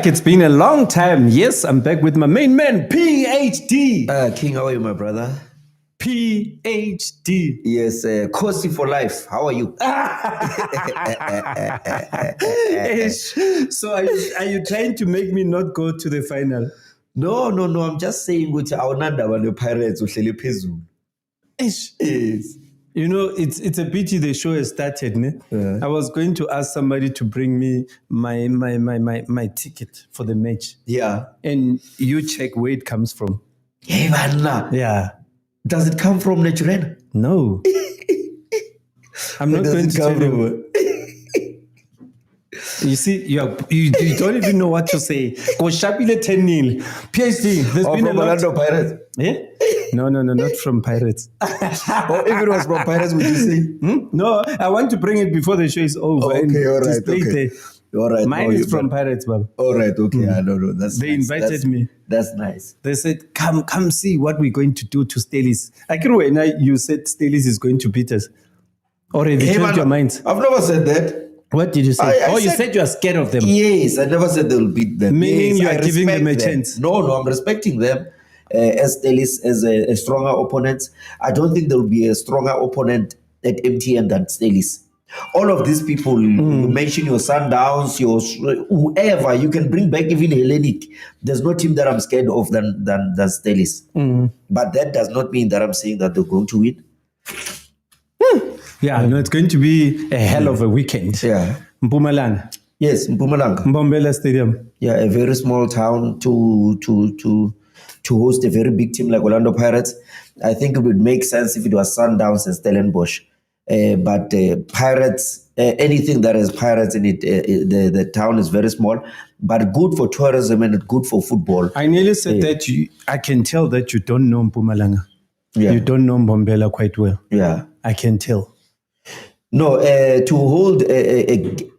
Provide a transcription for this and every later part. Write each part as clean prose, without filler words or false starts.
It's been a long time. Yes, I'm back with my main man, PhD. King, how are you, my brother? PhD. Yes, Kosi for life. How are you? So are you trying to make me not go to the final? No. I'm just saying ukuthi awunandaba ne-Pirates uhleli phezulu. Yes. Yes. You know, it's a pity the show has started. Ne? I was going to ask somebody to bring me my ticket for the match. Yeah. And you check where it comes from. Hey, man. Yeah. Does it come from Nigeria? No. I'm not going to tell you. You see, you don't even know what to say. Go Shabile 10-0. PhD. There's been a lot. Orlando Pirates. Yeah? No, not from Pirates. Or if it was from Pirates, would you say? No, I want to bring it before the show is over. Okay, all right. Okay. All right. Mine is from Pirates, Bob. All right, okay. I don't know. They invited me. That's nice. They said, come see what we're going to do to Stellis. I can when you said Stellis is going to beat us. Or have you changed your mind? I've never said that. What did you say? You said you are scared of them. Yes, I never said they'll beat them. Meaning yes, you are giving them a chance. No, I'm respecting them as Stellis, as a stronger opponent. I don't think there will be a stronger opponent at MTN than Stellis. All of these people, you mention your Sundowns, your whoever, you can bring back even Hellenic. There's no team that I'm scared of than Stellis. But that does not mean that I'm saying that they're going to win. Yeah, no, it's going to be a hell of a weekend. Yeah. Mpumalanga. Yes, Mpumalanga. Mbombela Stadium. Yeah, a very small town to host a very big team like Orlando Pirates. I think it would make sense if it was Sundowns and Stellenbosch. But Pirates, anything that has Pirates in it, the town is very small, but good for tourism and good for football. I nearly said that I can tell that you don't know Mpumalanga. Yeah. You don't know Mbombela quite well. Yeah. I can tell. No, to hold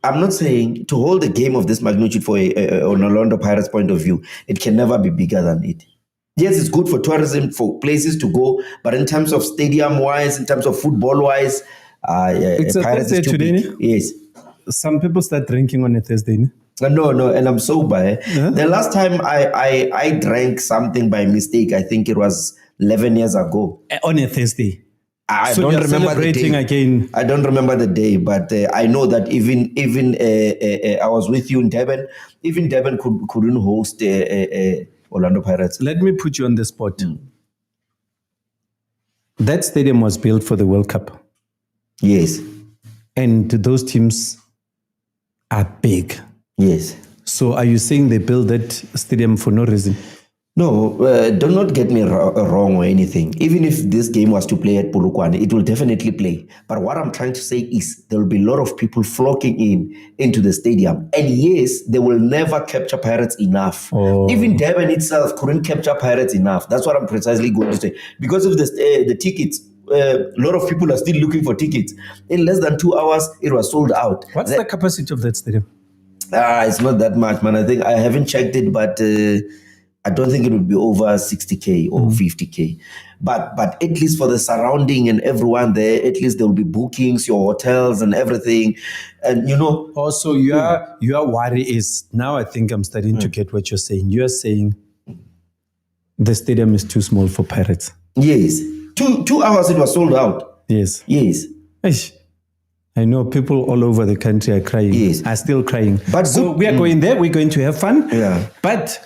I'm not saying to hold a game of this magnitude for on Orlando Pirates point of view, it can never be bigger than it. Yes, it's good for tourism, for places to go, but in terms of stadium-wise, in terms of football-wise, it's a Pirates Thursday today. Yes. Some people start drinking on a Thursday. No, and I'm sober. The last time I drank something by mistake, I think it was 11 years ago. On a Thursday. I don't remember the day. Again. I don't remember the day, but I know that even I was with you in Durban. Even Durban couldn't host Orlando Pirates. Let me put you on the spot. That stadium was built for the World Cup. Yes. And those teams are big. Yes. So are you saying they built that stadium for no reason? No, do not get me wrong or anything. Even if this game was to play at Polokwane, it will definitely play. But what I'm trying to say is there will be a lot of people flocking into the stadium. And yes, they will never capture Pirates enough. Even Durban itself couldn't capture Pirates enough. That's what I'm precisely going to say. Because of the tickets, a lot of people are still looking for tickets. In less than 2 hours, it was sold out. What's the capacity of that stadium? It's not that much, man. I haven't checked it, but I don't think it would be over 60K or 50K. But at least for the surrounding and everyone there, at least there will be bookings, your hotels and everything. And, Also, your worry is, now I think I'm starting to get what you're saying. You're saying the stadium is too small for Pirates. Yes. 2 hours it was sold out. Yes. Yes. I know people all over the country are crying. Yes. Are still crying. But so we are going there. We're going to have fun. Yeah. But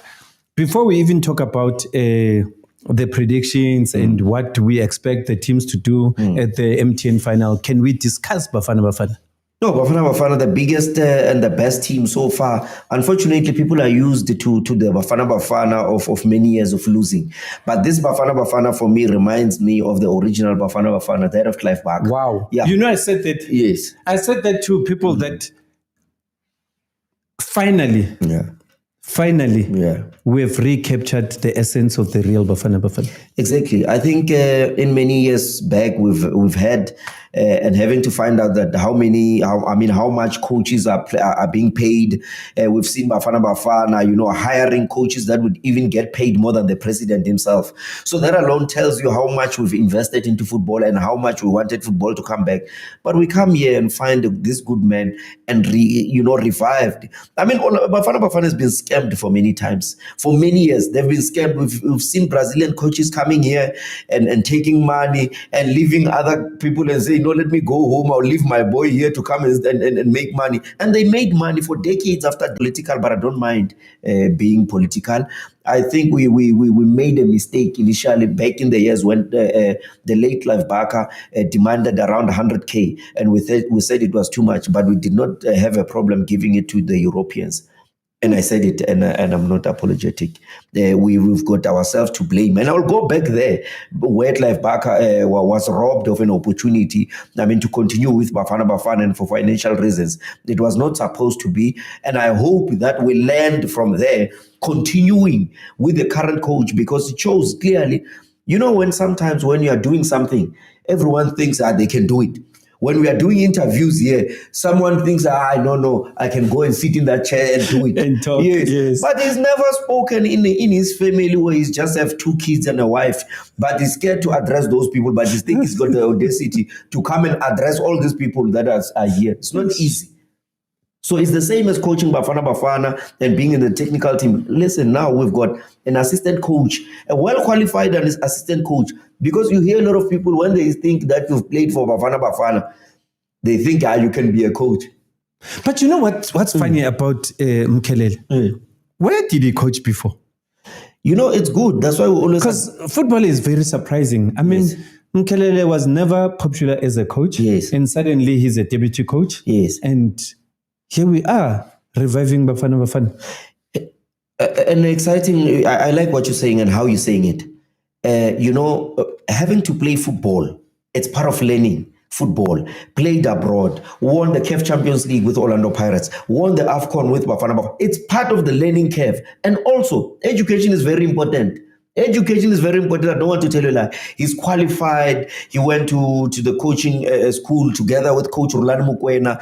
before we even talk about the predictions and what we expect the teams to do at the MTN final, can we discuss Bafana Bafana? No, Bafana Bafana, the biggest and the best team so far. Unfortunately, people are used to the Bafana Bafana of many years of losing. But this Bafana Bafana for me reminds me of the original Bafana Bafana, that of Clive Barker. Wow. Yeah. You know, I said that. Yes. I said that to people that finally, we have recaptured the essence of the real Bafana Bafana. Exactly. I think in many years back, we've had and having to find out that how much coaches are being paid. We've seen Bafana Bafana, hiring coaches that would even get paid more than the president himself. So that alone tells you how much we've invested into football and how much we wanted football to come back. But we come here and find this good man and revived. I mean, Bafana Bafana has been scared scammed for many times. For many years, they've been scammed. We've seen Brazilian coaches coming here and taking money and leaving other people and saying, no, let me go home. I'll leave my boy here to come and make money. And they made money for decades after political, but I don't mind being political. I think we made a mistake initially back in the years when the late Clive Barker demanded around 100K, and we said it was too much, but we did not have a problem giving it to the Europeans. And I said it, and I'm not apologetic. We've got ourselves to blame. And I'll go back there where Clive Barker was robbed of an opportunity, to continue with Bafana Bafana, and for financial reasons. It was not supposed to be. And I hope that we learned from there, continuing with the current coach, because it shows clearly, when sometimes when you are doing something, everyone thinks that they can do it. When we are doing interviews here, someone thinks, no, I can go and sit in that chair and do it. And talk, yes. But he's never spoken in his family where he just have 2 kids and a wife, but he's scared to address those people, but he thinks he's got the audacity to come and address all these people that are here. It's not easy. So it's the same as coaching Bafana Bafana and being in the technical team. Listen, now we've got an assistant coach, a well-qualified assistant coach, because you hear a lot of people when they think that you've played for Bafana Bafana, they think you can be a coach. But you know what's funny about Mkelele? Where did he coach before? It's good. That's why we always... Because football is very surprising. Yes. Mkelele was never popular as a coach. Yes. And suddenly he's a deputy coach. Yes. And here we are, reviving Bafana Bafana. And exciting, I like what you're saying and how you're saying it. Having to play football, it's part of learning football. Played abroad, won the CAF Champions League with Orlando Pirates, won the AFCON with Bafana Bafana. It's part of the learning curve. And also, education is very important. Education is very important. I don't want to tell you that. He's qualified. He went to the coaching school together with Coach Rolando Mokoena.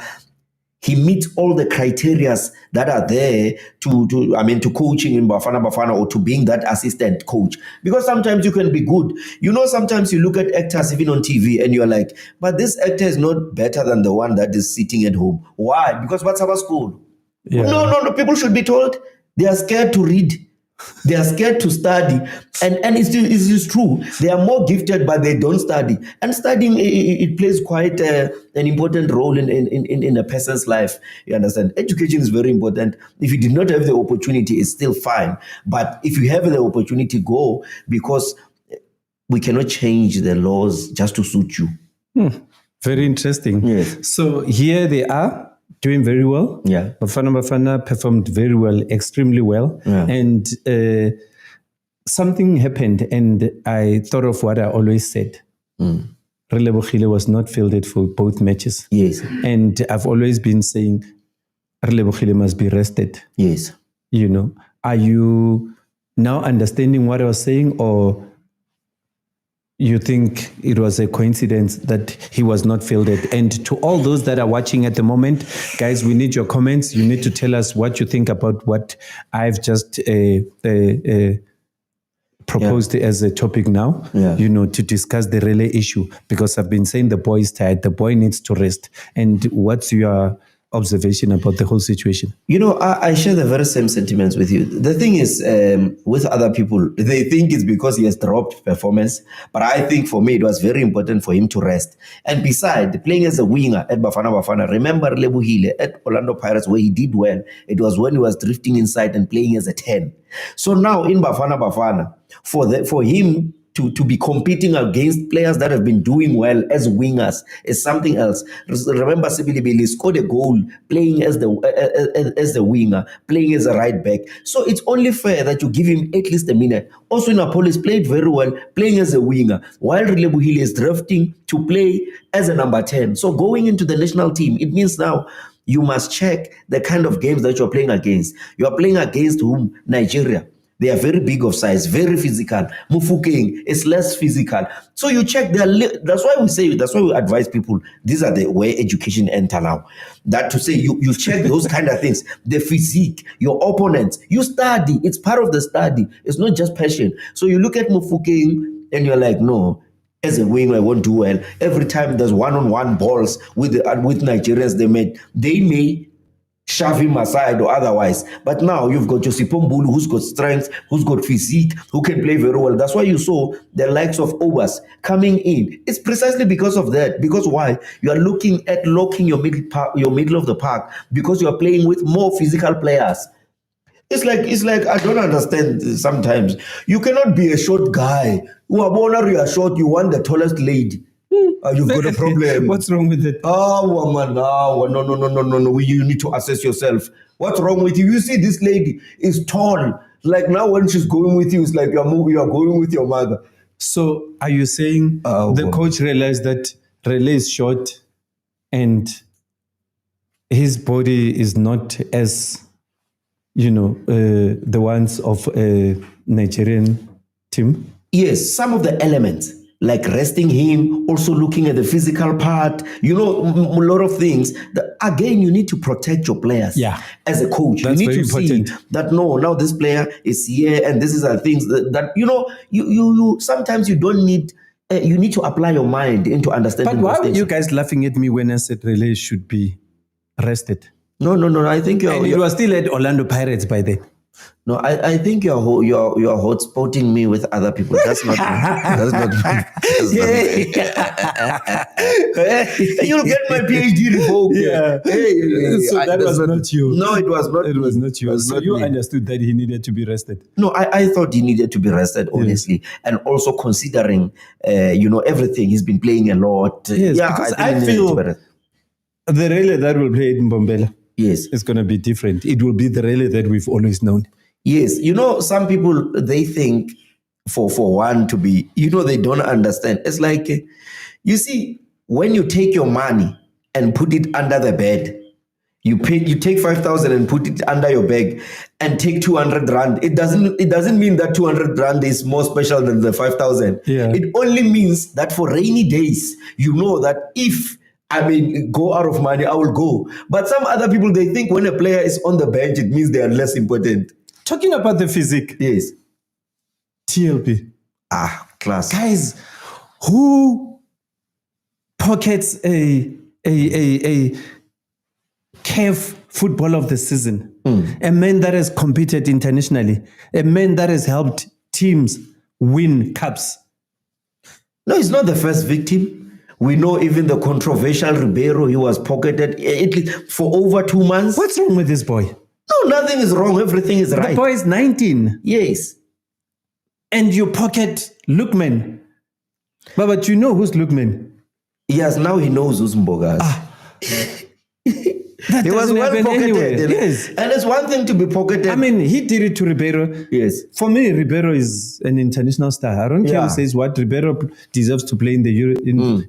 He meets all the criteria that are there to coaching in Bafana Bafana or to being that assistant coach. Because sometimes you can be good. Sometimes you look at actors even on TV and you're like, but this actor is not better than the one that is sitting at home. Why? Because what's our school? Yeah. No. People should be told they are scared to read. They are scared to study. And it's true. They are more gifted, but they don't study. And studying, it plays quite an important role in a person's life. You understand? Education is very important. If you did not have the opportunity, it's still fine. But if you have the opportunity, go, because we cannot change the laws just to suit you. Very interesting. Yes. So here they are, doing very well. Yeah. Bafana Bafana performed very well, extremely well. Yeah. And something happened, and I thought of what I always said. Relebohile was not fielded for both matches. Yes. And I've always been saying Relebohile must be rested. Yes. Are you now understanding what I was saying, or you think it was a coincidence that he was not fielded? And to all those that are watching at the moment, guys, we need your comments. You need to tell us what you think about what I've just proposed as a topic now, to discuss the relay issue, because I've been saying the boy is tired, the boy needs to rest. And what's your observation about the whole situation? I share the very same sentiments with you. The thing is, with other people, they think it's because he has dropped performance. But I think for me, it was very important for him to rest. And besides, playing as a winger at Bafana Bafana, remember Relebohile at Orlando Pirates, where he did well. It was when he was drifting inside and playing as a 10. So now in Bafana Bafana, for him to be competing against players that have been doing well as wingers is something else. Remember, Sibilibili scored a goal playing as the winger, playing as a right back. So it's only fair that you give him at least a minute. Also, Napolis played very well, playing as a winger, while Relebohile is drafting to play as a number 10. So going into the national team, it means now you must check the kind of games that you're playing against. You are playing against whom? Nigeria. They are very big of size, very physical. Mufokeng is less physical. So you check that's why we advise people, these are the way education enter now. That to say you check those kind of things, the physique, your opponents, you study. It's part of the study. It's not just passion. So you look at Mufokeng and you're like, no, as a winger, I won't do well. Every time there's one-on-one balls with Nigerians they may shove him aside or otherwise. But now you've got Josipho Mbulu, who's got strength, who's got physique, who can play very well. That's why you saw the likes of Obas coming in. It's precisely because of that. Because why? You are looking at locking your middle of the park, because you are playing with more physical players. It's like I don't understand sometimes. You cannot be a short guy. You are short, you want the tallest lady. You've got a problem. What's wrong with it? Oh, woman, no. You need to assess yourself. What's wrong with you? You see, this lady is tall. Like now when she's going with you, it's like you are going with your mother. So are you saying the coach realized that Relay is short and his body is not as, the ones of a Nigerian team? Yes, some of the elements, like resting him, also looking at the physical part, a lot of things. Again, you need to protect your players. Yeah. As a coach, That's you need very to important. see that now this player is here, and this is the things that you sometimes you don't need. You need to apply your mind into understanding. But why were you guys laughing at me when I said Relay should be rested? No. I think You were still at Orlando Pirates by then. No, I think you're hotspotting me with other people. That's not me. That's not me. You'll get my PhD revoked. Yeah. So that was not you. No, it was not. It was not you. So not you me. understood that he needed to be rested. No, I thought he needed to be rested, honestly, and also considering, everything. He's been playing a lot. Yes, Yeah, because think I he needed feel to be rested. the Relay that will play in Mbombela Yes. is going to be different. It will be the Relay that we've always known. Yes, some people, they think for one to be, they don't understand. It's like, you see, when you take your money and put it under the bed, you take 5,000 and put it under your bag and take 200 rand. It doesn't mean that 200 rand is more special than the 5,000. Yeah. It only means that for rainy days, you know that if go out of money, I will go. But some other people, they think when a player is on the bench, it means they are less important. Talking about the physique, Yes. TLP. Class. Guys, who pockets a CAF football of the season? A man that has competed internationally, a man that has helped teams win cups. No, he's not the first victim. We know even the controversial Ribeiro, he was pocketed for over 2 months. What's wrong with this boy? No, nothing is wrong. Everything is right. The boy is 19. Yes. And you pocket Lookman. But you know who's Lookman? Yes, now he knows who's Mbogas. That He was doesn't well happen pocketed. anywhere. Yes. And it's one thing to be pocketed. He did it to Ribeiro. Yes. For me, Ribeiro is an international star. I don't care who says what. Ribeiro deserves to play in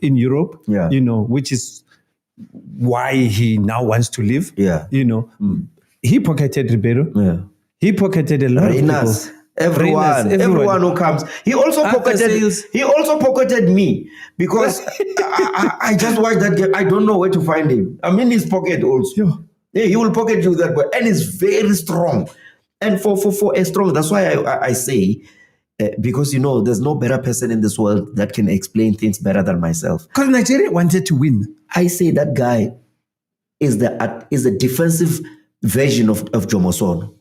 in Europe. Yeah. Which is why he now wants to leave. Yeah. He pocketed Ribeiro. Yeah. He pocketed a lot of people. Everyone who comes. He also pocketed me because I just watched that game. I don't know where to find him. I'm in his pocket also. Yeah, he will pocket you that way, and he's very strong. And for a strong, that's why I say, because there's no better person in this world that can explain things better than myself. Because Nigeria wanted to win. I say that guy is the defensive version of Jomosono.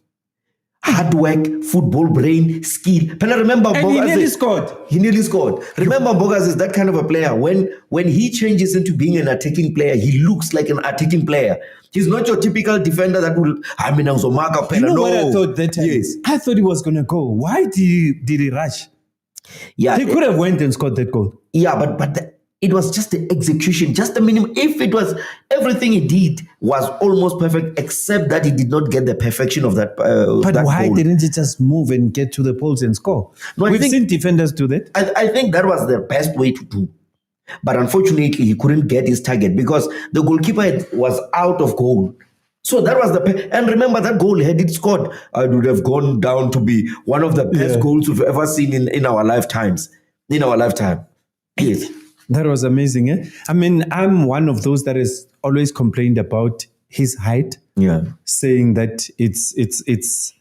Hard work, football brain, skill. But I remember And he nearly scored. He nearly scored. Remember, Bogas is that kind of a player. When he changes into being an attacking player, he looks like an attacking player. He's not your typical defender that will. What I thought that time? Yes. I thought he was gonna go. Why did he rush? Yeah, He could have went and scored that goal. Yeah, but it was just the execution, just the minimum. If it was everything he did was almost perfect, except that he did not get the perfection of that. But that why goal. didn't he just move and get to the poles and score? No, We've seen defenders do that. I think that was the best way to do. But unfortunately, he couldn't get his target because the goalkeeper was out of goal. So that was and remember that goal, had it scored, it would have gone down to be one of the best goals we've ever seen in our lifetimes. In our lifetime. Yes. That was amazing. I'm one of those that has always complained about his height. Yeah. Saying that it's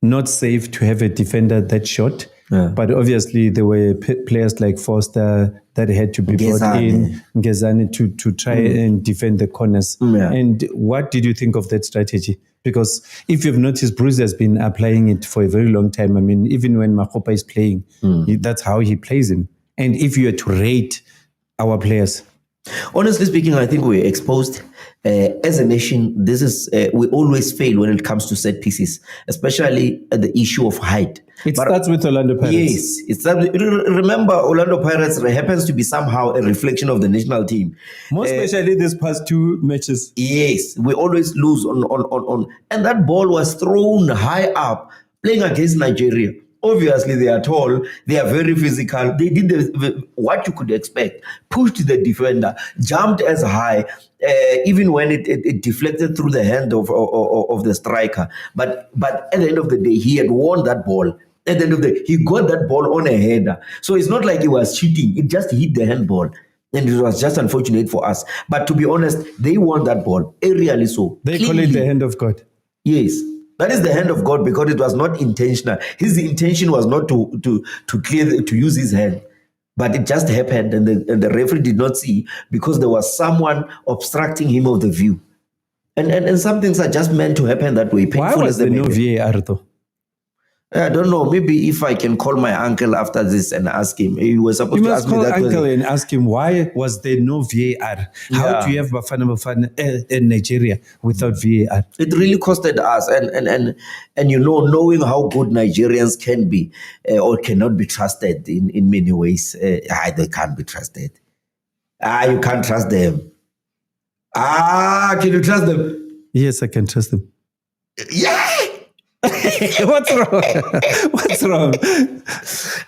not safe to have a defender that short. But obviously there were players like Foster that had to be brought in, Ngezane, to try and defend the corners. And what did you think of that strategy? Because if you've noticed, Bruce has been applying it for a very long time. I mean, even when Makopa is playing, that's how he plays him. And if you were to rate our players, honestly speaking, I think we're exposed. As a nation, this is we always fail when it comes to set pieces, especially the issue of height. It starts with Orlando Pirates. Yes, remember, Orlando Pirates happens to be somehow a reflection of the national team. Most especially these past two matches. Yes, we always lose on and that ball was thrown high up, playing against Nigeria. Obviously, they are tall. They are very physical. They did what you could expect. Pushed the defender, jumped as high, even when it deflected through the hand of the striker. But at the end of the day, he had won that ball. At the end of the day, he got that ball on a header. So it's not like he was cheating. It just hit the handball. And it was just unfortunate for us. But to be honest, they won that ball. Aerially so. They call it the hand of God. Yes. That is the hand of God because it was not intentional. His intention was not to use his hand. But it just happened and the referee did not see because there was someone obstructing him of the view. And some things are just meant to happen that way. Why was there no VAR though? I don't know. Maybe if I can call my uncle after this and ask him. He was supposed to ask me that. You must call uncle and ask him, why was there no VAR? How do you have Bafana Bafana in Nigeria without VAR? It really costed us. And knowing how good Nigerians can be or cannot be trusted in many ways. They can't be trusted. You can't trust them. Can you trust them? Yes, I can trust them. Yeah! What's wrong? What's wrong?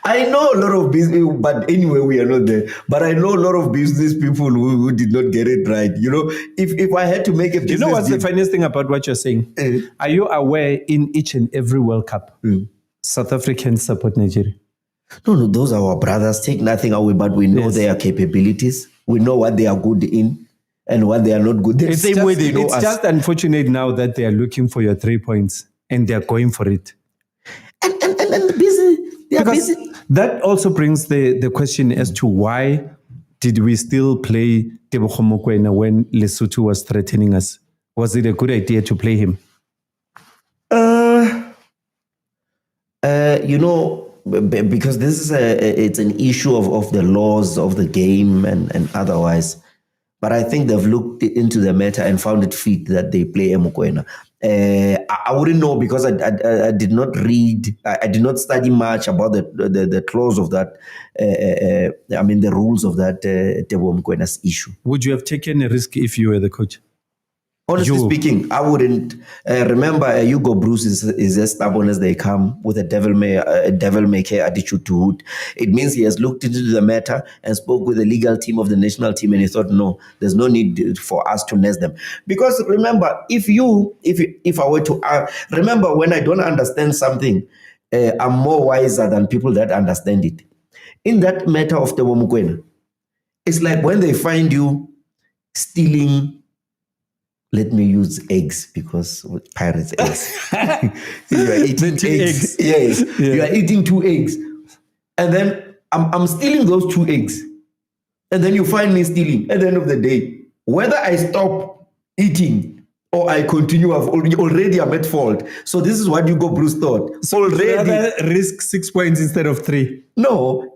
I know a lot of business, but anyway, we are not there. But I know a lot of business people who did not get it right. You know, if I had to make a business, you know what's the funniest thing about what you're saying? Are you aware in each and every World Cup, South Africans support Nigeria? No, those are our brothers. Take nothing away, but we know their capabilities. We know what they are good in and what they are not good. The same way they know us. It's just unfortunate now that they are looking for your 3 points. And they're going for it. And busy. They are busy. That also brings the question as to why did we still play Tebogo Mokoena when Lesotho was threatening us? Was it a good idea to play him? Because this is it's an issue of the laws of the game and otherwise. But I think they've looked into the matter and found it fit that they play Mokoena. I wouldn't know because I did not read, I did not study much about the clause of that, the rules of that Tebogo Mokwena's issue. Would you have taken a risk if you were the coach? Honestly speaking, I wouldn't. Remember, Hugo Bruce is as stubborn as they come with a devil-may-care attitude to it. It means he has looked into the matter and spoke with the legal team of the national team and he thought, no, there's no need for us to nest them. Because remember, if I were to, remember when I don't understand something, I'm more wiser than people that understand it. In that matter of Tebogo Mokoena, it's like when they find you stealing, let me use eggs because pirates eggs. You are eating eggs. Yes, you are eating 2 eggs. And then I'm stealing those 2 eggs. And then you find me stealing. At the end of the day, whether I stop eating or I continue, already I'm at fault. So this is what Hugo Bruce thought. So already risk 6 points instead of 3. No.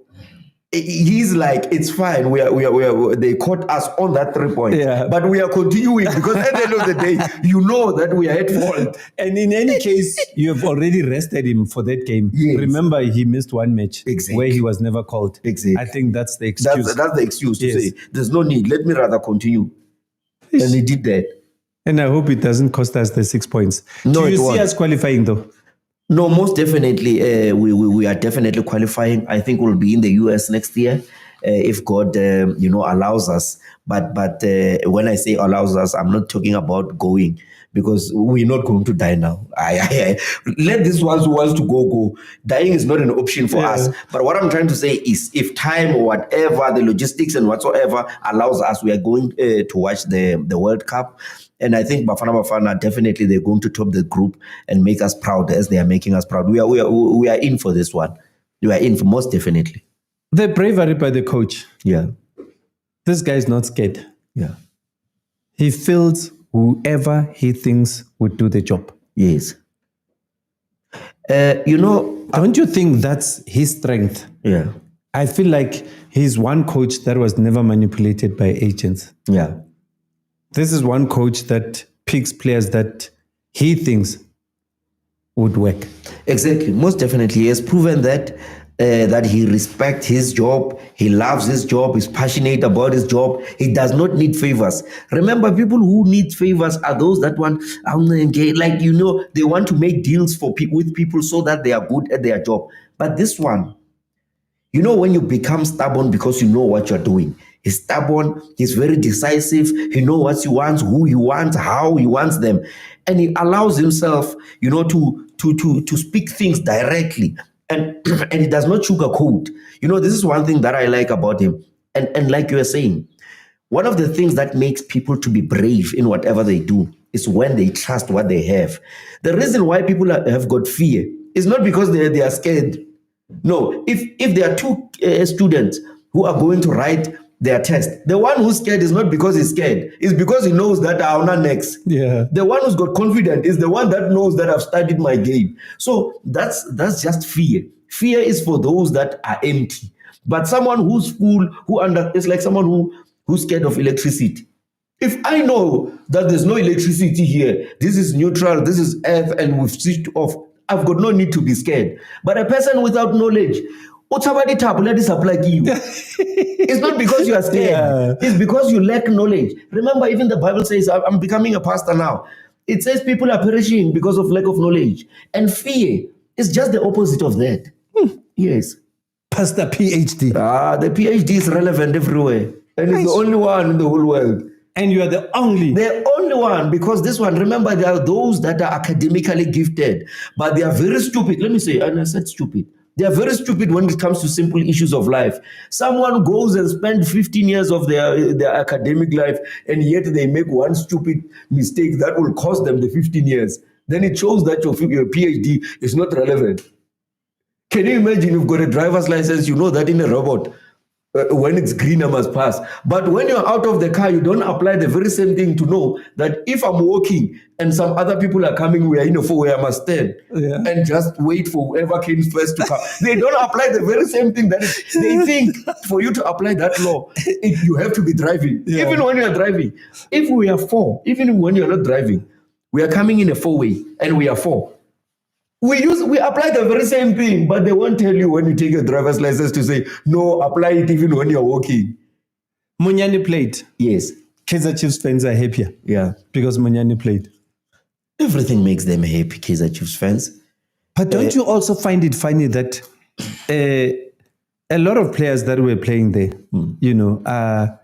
He's like, it's fine. They caught us on that 3 points, but we are continuing because at the end of the day, you know that we are at fault. And in any case, you have already rested him for that game. Yes. Remember, he missed 1 match where he was never called. Exactly. I think that's the excuse. That's the excuse to say there's no need. Let me rather continue. And he did that. And I hope it doesn't cost us the 6 points. No, do you see us qualifying though? No, most definitely. We are definitely qualifying. I think we'll be in the US next year if God, allows us. But when I say allows us, I'm not talking about going because we're not going to die now. Let these ones who wants to go. Dying is not an option for us. But what I'm trying to say is if time or whatever, the logistics and whatsoever allows us, we are going to watch the World Cup. And I think Bafana Bafana, definitely they're going to top the group and make us proud as they are making us proud. We are in for this one. You are in for most definitely. The bravery by the coach. Yeah. This guy is not scared. Yeah. He fills whoever he thinks would do the job. Yes. Don't you think that's his strength? Yeah. I feel like he's one coach that was never manipulated by agents. Yeah. This is one coach that picks players that he thinks would work. Exactly. Most definitely. He has proven that he respects his job. He loves his job. He's passionate about his job. He does not need favors. Remember, people who need favors are those that want, they want to make deals with people so that they are good at their job. But this one, when you become stubborn because you know what you're doing. He's stubborn. He's very decisive. He knows what he wants, who he wants, how he wants them. And he allows himself, to speak things directly. And and he does not sugarcoat. This is one thing that I like about him. And like you were saying, one of the things that makes people to be brave in whatever they do is when they trust what they have. The reason why people have got fear is not because they are scared. No, if there are two students who are going to write their test, the one who's scared is not because he's scared, it's because he knows that I'm not next. Yeah. The one who's got confident is the one that knows that I've studied my game. So that's just fear. Fear is for those that are empty. But someone who's full, it's like someone who's scared of electricity. If I know that there's no electricity here, this is neutral, this is earth, and we've switched off, I've got no need to be scared. But a person without knowledge, it's not because you are scared. Yeah. It's because you lack knowledge. Remember, even the Bible says, I'm becoming a pastor now. It says people are perishing because of lack of knowledge. And fear is just the opposite of that. Yes. Pastor PhD. The PhD is relevant everywhere. And it's the only one in the whole world. And you are the only one, because this one, remember, there are those that are academically gifted, but they are very stupid. Let me say, and I said stupid. They are very stupid when it comes to simple issues of life. Someone goes and spends 15 years of their academic life, and yet they make one stupid mistake that will cost them the 15 years. Then it shows that your PhD is not relevant. Can you imagine you've got a driver's license, you know that in a robot, when it's green, I must pass. But when you're out of the car, you don't apply the very same thing to know that if I'm walking and some other people are coming, we are in a four-way, I must stand and just wait for whoever came first to come. They don't apply the very same thing. They think for you to apply that law, you have to be driving. Yeah. Even when you're driving. If we are four, even when you're not driving, we are coming in a four-way and we are four. We apply the very same thing, but they won't tell you when you take a driver's license to say, no, apply it even when you're walking. Munyani played. Yes. Kaizer Chiefs fans are happier. Yeah. Because Munyani played. Everything makes them happy, Kaizer Chiefs fans. But don't you also find it funny that a lot of players that were playing there, are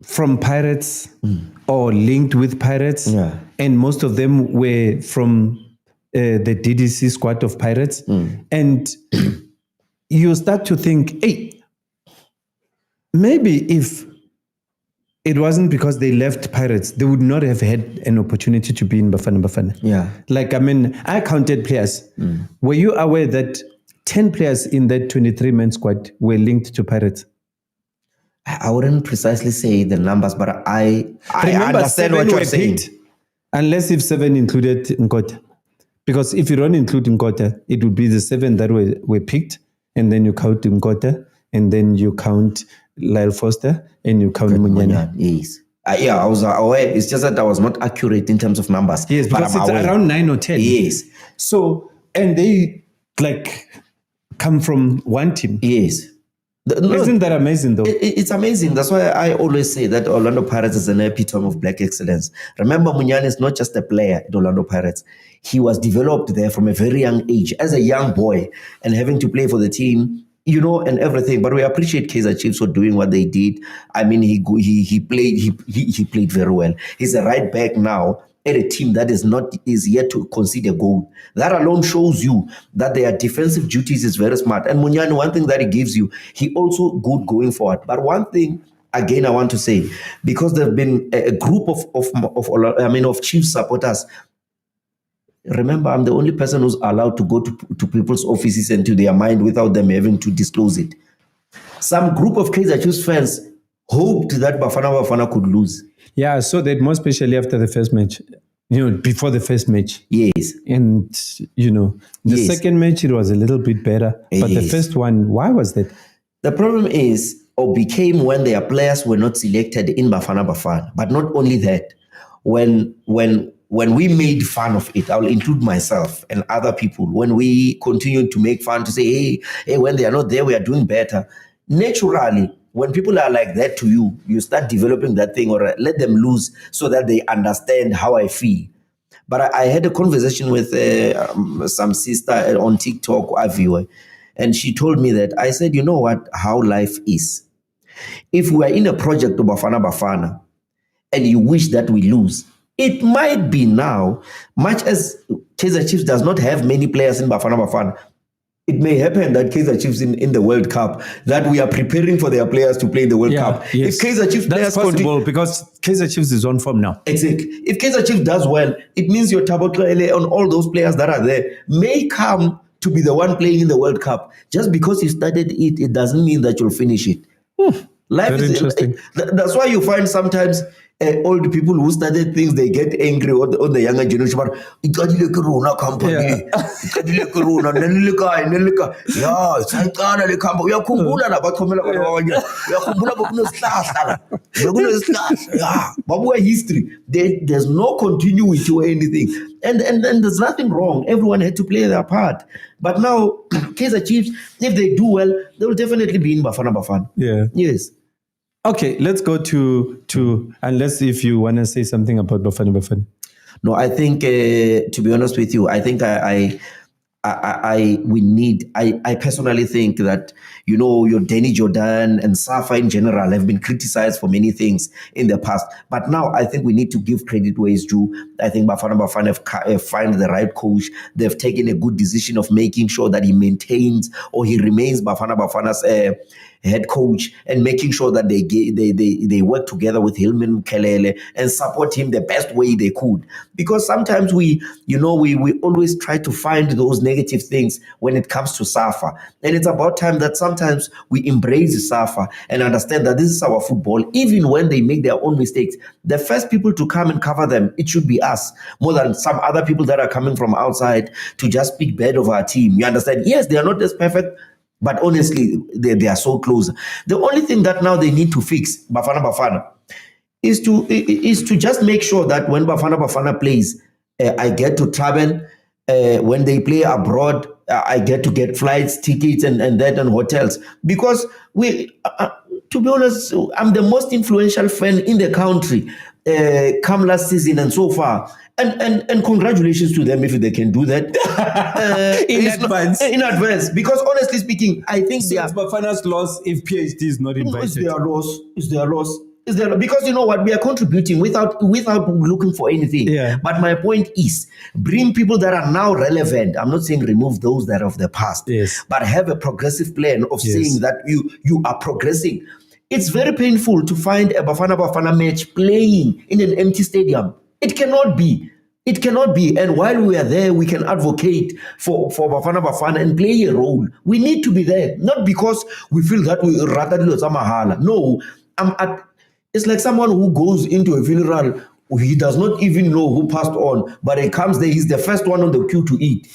from Pirates or linked with Pirates. Yeah. And most of them were from the DDC squad of Pirates. And you start to think, hey, maybe if it wasn't because they left Pirates, they would not have had an opportunity to be in Bafana Bafana. Yeah. I counted players. Were you aware that 10 players in that 23-man squad were linked to Pirates? I wouldn't precisely say the numbers, but I understand what you're saying. Picked, unless if 7 included Nkota. Because if you don't include Nkota, it would be the 7 that were picked, and then you count Nkota, and then you count Lyle Foster, and you count Munyana. Yes. I was aware. It's just that I was not accurate in terms of numbers. Yes, because it's around 9 or 10. Yes. So, and they come from one team. Yes. Isn't that amazing, though? It's amazing. That's why I always say that Orlando Pirates is an epitome of black excellence. Remember, Munyana is not just a player at Orlando Pirates. He was developed there from a very young age, as a young boy, and having to play for the team, and everything. But we appreciate Kaizer Chiefs for doing what they did. I mean, he played very well. He's a right back now at a team that is yet to concede a goal. That alone shows you that their defensive duties is very smart. And Munyana, one thing that he gives you, he also good going forward. But one thing, again, I want to say, because there have been a group of Chiefs supporters Remember, I'm the only person who's allowed to go to people's offices and to their mind without them having to disclose it. Some group of Kaizer Chiefs fans hoped that Bafana Bafana could lose. Yeah, I saw that more especially after the first match. Before the first match. Yes. And, the Yes. second match, it was a little bit better. But the Yes. first one, why was that? The problem is, or became, when their players were not selected in Bafana Bafana. But not only that, when we made fun of it, I'll include myself and other people, when we continued to make fun to say, hey, when they are not there, we are doing better. Naturally, when people are like that to you, you start developing that thing, or let them lose so that they understand how I feel. But I had a conversation with some sister on TikTok, Aviwe, and she told me that, I said, you know what, how life is. If we are in a project of Bafana Bafana and you wish that we lose, it might be now, much as Kaizer Chiefs does not have many players in Bafana Bafana, it may happen that Kaizer Chiefs in the World Cup, that we are preparing for their players to play in the World Cup. Yes. If Kaizer Chiefs That's players possible because Kaizer Chiefs is on form now. exactly. If Kaizer Chiefs does well, it means your Thabo Tlwaele and all those players that are there may come to be the one playing in the World Cup. Just because you started it, it doesn't mean that you'll finish it. Life Very is interesting. That's why you find sometimes old people who started things, they get angry on the younger generation. But iqadile ke rona company, iqadile ke rona nelika, yeah, sayicala le company. Uyakhumbula la bathomela bona abanye. Uyakhumbula bokunesihlahla la. Bokunesihlahla. Yeah, babuya history. There's no continuity or anything. And there's nothing wrong. Everyone had to play their part. But now, Kaizer Chiefs, if they do well, they will definitely be in Bafana Bafana. Yeah. Yes. Okay, let's go to unless if you want to say something about Bafana Bafana. No, I think to be honest with you, I think I personally think that, your Danny Jordan and Safa in general have been criticized for many things in the past. But now I think we need to give credit where it's due. I think Bafana Bafana have find the right coach. They've taken a good decision of making sure that he maintains or he remains Bafana Bafana's head coach, and making sure that they work together with Hilman Kelele and support him the best way they could. Because sometimes we always try to find those negative things when it comes to Safa. And it's about time that sometimes we embrace Safa and understand that this is our football. Even when they make their own mistakes, the first people to come and cover them, it should be us, more than some other people that are coming from outside to just speak bad of our team. You understand? Yes, they are not as perfect, but honestly, they are so close. The only thing that now they need to fix, Bafana Bafana, is to just make sure that when Bafana Bafana plays, I get to travel. When they play abroad, I get to get flights, tickets, and that, and hotels. Because to be honest, I'm the most influential fan in the country. Come last season and so far. And congratulations to them if they can do that In advance. In advance, because honestly speaking, I think So it's Bafana's loss if PhD is not invited. it's their loss. Because you know what, we are contributing without looking for anything. Yeah. But my point is, bring people that are now relevant. I'm not saying remove those that are of the past. Yes. But have a progressive plan of Yes. saying that you are progressing. It's very painful to find a Bafana Bafana match playing in an empty stadium. It cannot be. It cannot be. And while we are there, we can advocate for Bafana Bafana and play a role. We need to be there. Not because we feel that we rather do mahala. No. It's like someone who goes into a funeral, he does not even know who passed on, but he comes there, he's the first one on the queue to eat.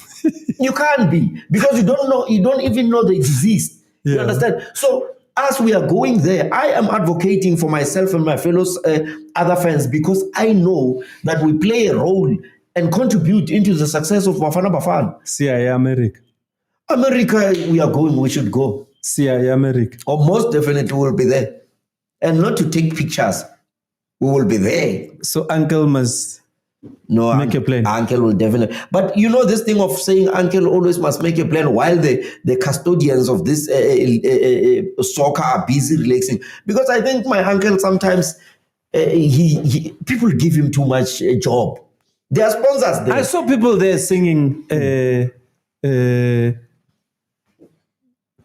You can't be, because you don't even know they exist. You Yeah. understand? So as we are going there, I am advocating for myself and my fellow other fans, because I know that we play a role and contribute into the success of Bafana Bafana. CIA America. America, we are going, we should go. CIA America. Or most definitely we'll be there. And not to take pictures. We will be there. So Uncle must make a plan. Uncle will definitely. But this thing of saying Uncle always must make a plan while the custodians of this soccer are busy relaxing. Because I think my uncle sometimes, people give him too much job. There are sponsors there. I saw people there singing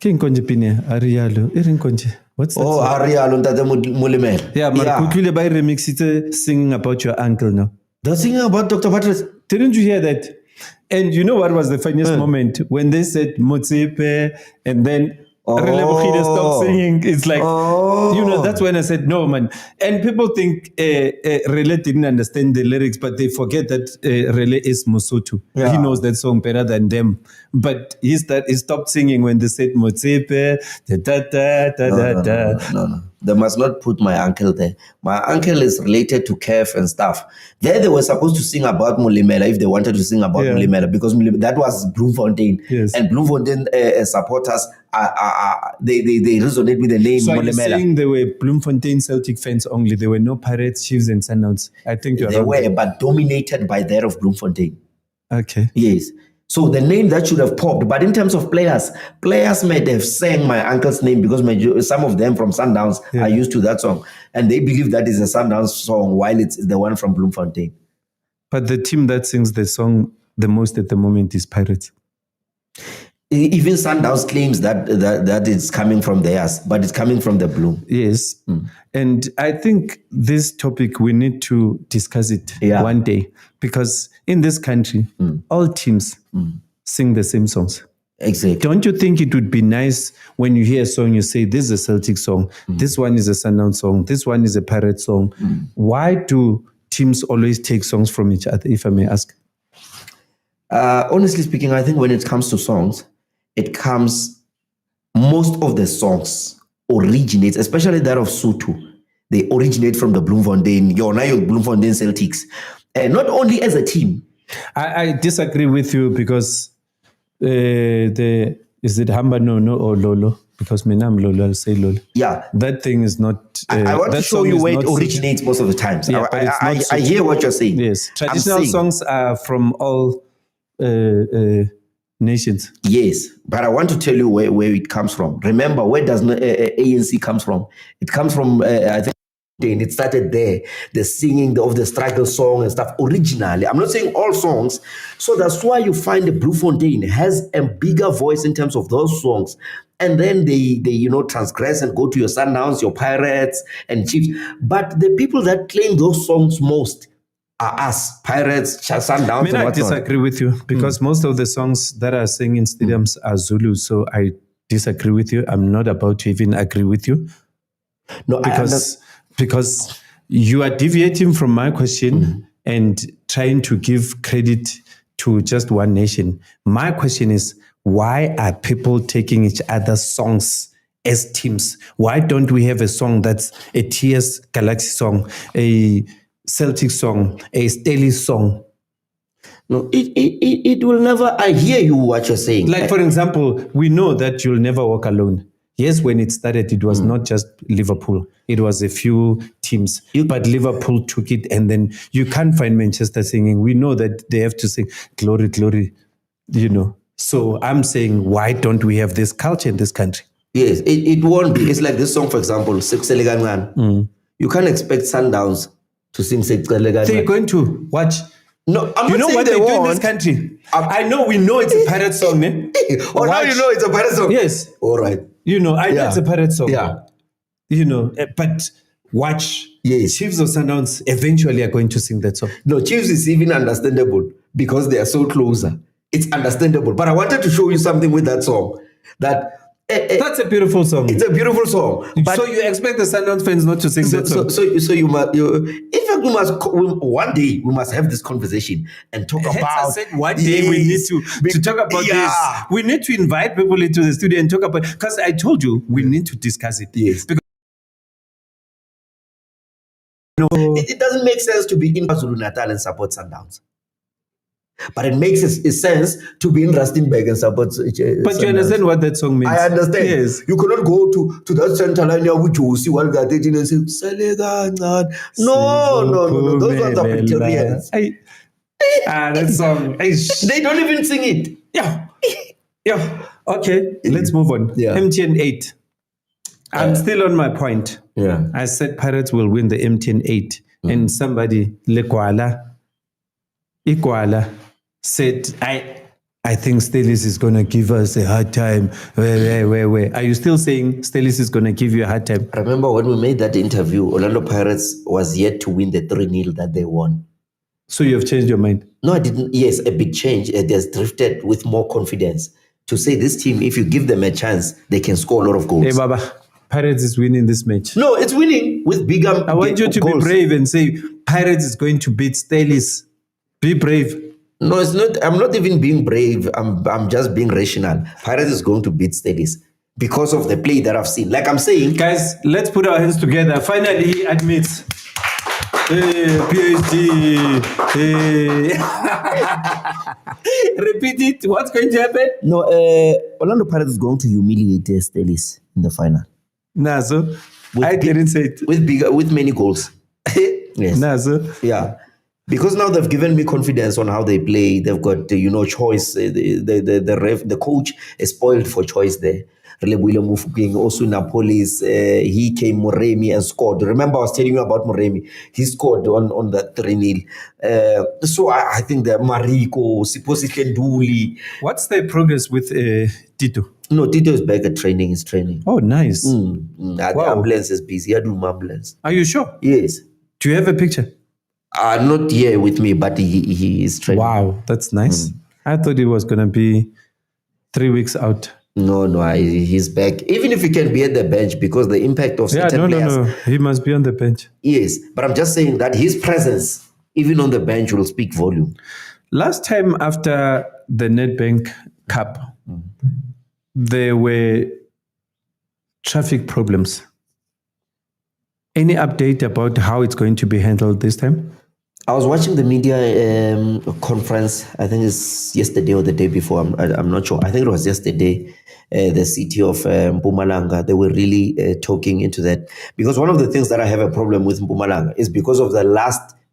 King Konje Pine, Arialo, Irin Konje. What's that? Oh, Arialo Ntate Molemele. Yeah, Marco by remix singing about your uncle now. They're singing about Dr. Patrice. Didn't you hear that? And you know what was the funniest moment? When they said Motsepe and then Relebogile stopped singing. It's like, that's when I said, no, man. And people think Rele didn't understand the lyrics, but they forget that Rele is Mosotho. Yeah. He knows that song better than them. But he stopped singing when they said Motsepe, No. They must not put my uncle there. My uncle is related to CAF and stuff. There they were supposed to sing about Mulimela if they wanted to sing about Mulimela, because that was Bloemfontein. Yes. And Bloemfontein supporters, they resonate with the name So Mulimela. are you saying they were Bloemfontein Celtic fans only? There were no Pirates, Chiefs and Sundowns? I think you're They wrong. were, but dominated by that of Bloemfontein. Okay. Yes. So the name that should have popped, but in terms of players might have sang my uncle's name because some of them from Sundowns are used to that song, and they believe that is a Sundowns song while it's the one from Bloemfontein. But the team that sings the song the most at the moment is Pirates. Even Sundowns claims that it's coming from theirs, but it's coming from the Bloom. Yes. And I think this topic, we need to discuss it one day, because in this country, all teams sing the same songs. Exactly. Don't you think it would be nice when you hear a song, you say, this is a Celtic song, this one is a Sundown song, this one is a Pirate song. Why do teams always take songs from each other, if I may ask? Honestly speaking, I think when it comes to songs, most of the songs originates, especially that of Sotho, they originate from the Bloemfontein, your Bloemfontein Celtics. And not only as a team. I disagree with you because is it Hamba no or Lolo? Because I'm Lolo, I'll say Lolo. Yeah. That thing is not... I want to show you where it originates most of the times. Yeah, I hear what you're saying. Yes. Traditional songs are from all nations. Yes, but I want to tell you where it comes from. Remember, where does ANC comes from? It comes from, I think, it started there. The singing of the struggle song and stuff originally. I'm not saying all songs. So that's why you find the Bloemfontein has a bigger voice in terms of those songs. And then they transgress and go to your Sundowns, your Pirates and Chiefs. But the people that claim those songs most are us, Pirates, Sundowns. I disagree with you because most of the songs that are sung in stadiums are Zulu. So I disagree with you. I'm not about to even agree with you. No, because you are deviating from my question and trying to give credit to just one nation. My question is, why are people taking each other's songs as teams? Why don't we have a song that's a TS Galaxy song, a Celtic song, a Stelly song? No, it will never. I hear you what you're saying. Like, for example, we know that You'll Never Walk Alone. Yes, when it started, it was not just Liverpool. It was a few teams. But Liverpool took it, and then you can't find Manchester singing. We know that they have to sing glory, glory, So I'm saying, why don't we have this culture in this country? Yes, it won't be. It's like this song, for example, Sekusele Kancane. You can't expect Sundowns to sing Sekusele Kancane. They're going to watch. No, I'm you not know saying what they they do in won't. this country? I know, we know it's a pirate song. Eh? Oh, now you know it's a pirate song? Yes. All right. I know it's a pirate song. Yeah. But watch. Yes. Chiefs of Sundowns eventually are going to sing that song. No, Chiefs is even understandable because they are so closer. It's understandable. But I wanted to show you something with that song. That's a beautiful song. It's a beautiful song. But so you expect the Sundowns fans not to sing that song? So you must. In fact, one day we must have this conversation and talk about. I said one day we need to talk about this. We need to invite people into the studio and talk about, because I told you we need to discuss it. Yes. Because it doesn't make sense to be in KwaZulu-Natal and support Sundowns. But it makes sense to be in Rustenburg and support. But you understand what that song means? I understand. Yes. You cannot go to that center line which you see while they're dating and say, no. Those ones are Victorians. That song. They don't even sing it. Yeah. Okay, let's move on. Yeah. MTN 8. I'm still on my point. Yeah. I said Pirates will win the MTN 8. And somebody, Ikwala, said, I think Stellis is going to give us a hard time. Where? Are you still saying Stellis is going to give you a hard time? Remember when we made that interview, Orlando Pirates was yet to win the 3-0 that they won. So you have changed your mind. No, I didn't. Yes, a big change. It has drifted with more confidence to say this team, if you give them a chance, they can score a lot of goals. Hey, Baba, Pirates is winning this match. No, it's winning with bigger. I want you to goals. be brave and say Pirates is going to beat Stellis. Be brave. No, it's not. I'm not even being brave. I'm just being rational. Pirates is going to beat Stellis because of the play that I've seen. Like I'm saying, guys, let's put our hands together. Finally, he admits. Hey, PhD. Hey. Repeat it. What's going to happen? No, Orlando Pirates is going to humiliate Stellis in the final. Nah, so I didn't say it. With many goals. Yes. Nah, so yeah. Because now they've given me confidence on how they play. They've got choice. The coach is spoiled for choice there. Mafokate, also Napolis, he came Moremi and scored. Remember, I was telling you about Moremi. He scored on the 3-0. So I think that Mariko, supposedly Nduli. What's the progress with Tito? No, Tito is back at training. He's training. Oh, nice. The ambulance is busy. I do my ambulance. Are you sure? Yes. Do you have a picture? Not here with me, but he is training. Wow, that's nice. I thought it was going to be 3 weeks out. No, he's back. Even if he can be at the bench, because the impact of certain players. No. He must be on the bench. Yes, but I'm just saying that his presence, even on the bench, will speak volume. Last time after the Nedbank Cup, there were traffic problems. Any update about how it's going to be handled this time? I was watching the media conference. I think it's yesterday or the day before. I'm not sure. I think it was yesterday. The city of Mpumalanga, they were really talking into that. Because one of the things that I have a problem with Mpumalanga is because of the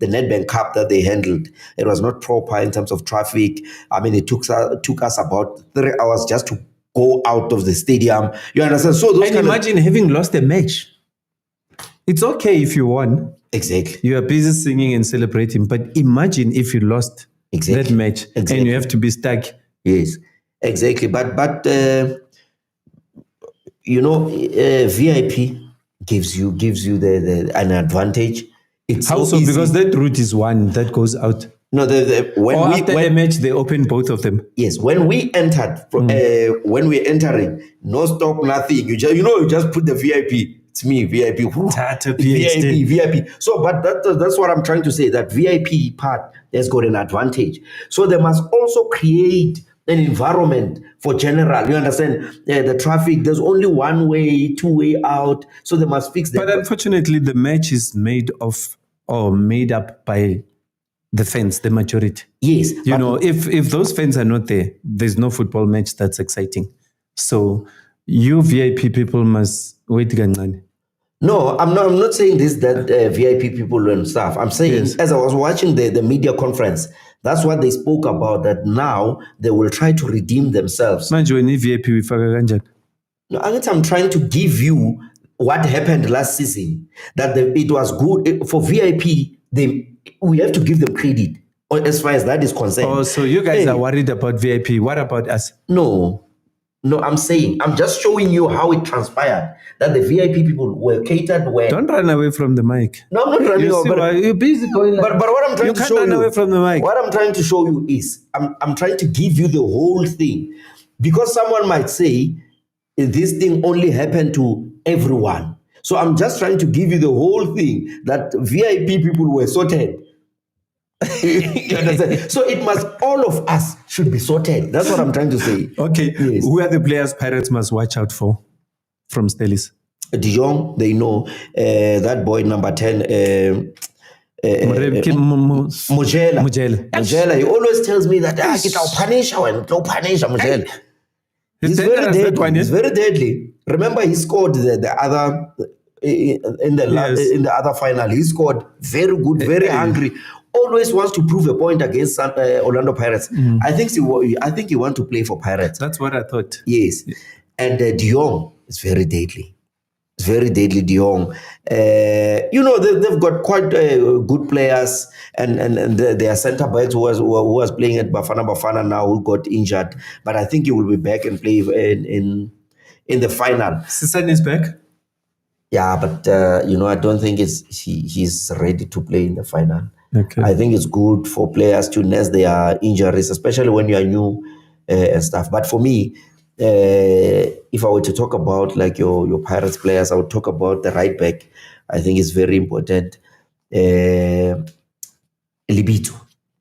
Nedbank Cup that they handled. It was not proper in terms of traffic. I mean, it took us about 3 hours just to go out of the stadium. You understand? So those imagine having lost a match. It's okay if you won. Exactly. You are busy singing and celebrating, but imagine if you lost that match and you have to be stuck. Yes, exactly. But VIP gives you an advantage. It's how so? Easy. Because that route is one that goes out. No, after the match they open both of them. Yes, when we entered, when we're entering, no stop, nothing. You just put the VIP. It's me, VIP. VIP. So, but that's what I'm trying to say. That VIP part has got an advantage. So they must also create an environment for general. You understand? The traffic, there's only one way, two-way out. So they must fix that. But unfortunately, the match is made up by the fans, the majority. Yes. If those fans are not there, there's no football match that's exciting. So you VIP people must wait again. No, I'm not saying this that VIP people and stuff. I'm saying, as I was watching the media conference, that's what they spoke about, that now they will try to redeem themselves. No, I'm trying to give you what happened last season, that it was good. For VIP, we have to give them credit as far as that is concerned. Oh, so you guys are worried about VIP. What about us? No, I'm just showing you how it transpired, that the VIP people were catered well. Don't run away from the mic. No, I'm not running away. You're busy going. But what I'm trying to show you, run away from the mic. What I'm trying to show you is, I'm trying to give you the whole thing, because someone might say this thing only happened to everyone. So I'm just trying to give you the whole thing, that VIP people were sorted. You understand? So all of us should be sorted. That's what I'm trying to say. Okay. Yes. Who are the players Pirates must watch out for from Stellis? De Jong, they know. That boy number 10, Mujela. He always tells me that no punish Mujela. He's very deadly. He's very deadly. Remember, he scored the other in the other final. He scored very good, very hungry. Always wants to prove a point against Orlando Pirates. I think he wants to play for Pirates. That's what I thought. Yes, and De Jong is very deadly. It's very deadly, De Jong. They've got quite good players, and their centre backs who was playing at Bafana now, who got injured, but I think he will be back and play in the final. Sisan is back. Yeah, but I don't think he's ready to play in the final. Okay. I think it's good for players to nurse their injuries, especially when you are new and stuff. But for me, if I were to talk about like your Pirates players, I would talk about the right back. I think it's very important. Libito,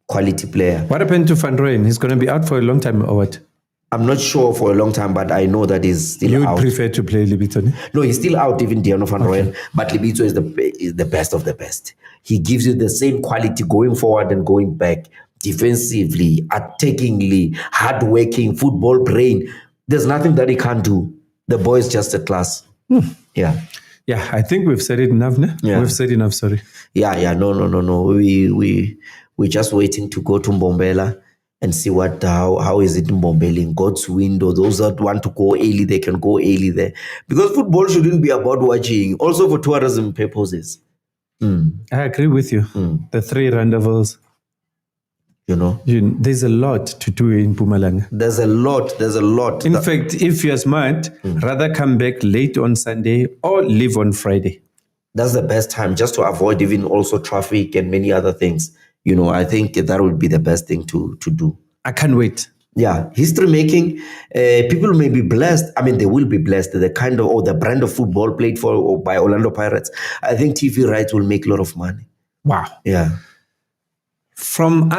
quality player. What happened to Van Rooyen? He's going to be out for a long time or what? I'm not sure for a long time, but I know that he's still You would out. prefer to play Libito? No, he's still out, even Diano Van Rooyen. But Libito is the best of the best. He gives you the same quality going forward and going back, defensively, attackingly, hardworking, football brain. There's nothing that he can't do. The boy is just a class. Yeah. Yeah, I think we've said it enough. No? Yeah. We've said enough, sorry. Yeah. No. We're just waiting to go to Mbombela and see how is it in Mbombela, in God's window. Those that want to go early, they can go early there. Because football shouldn't be about watching, also for tourism purposes. I agree with you. The 3 rendezvous. There's a lot to do in Mpumalanga. There's a lot. In fact, if you're smart, rather come back late on Sunday or leave on Friday. That's the best time, just to avoid even also traffic and many other things. I think that would be the best thing to do. I can't wait. Yeah, history making. People may be blessed. I mean, they will be blessed. The kind of, or the brand of football played for or by Orlando Pirates. I think TV rights will make a lot of money. Wow. Yeah. From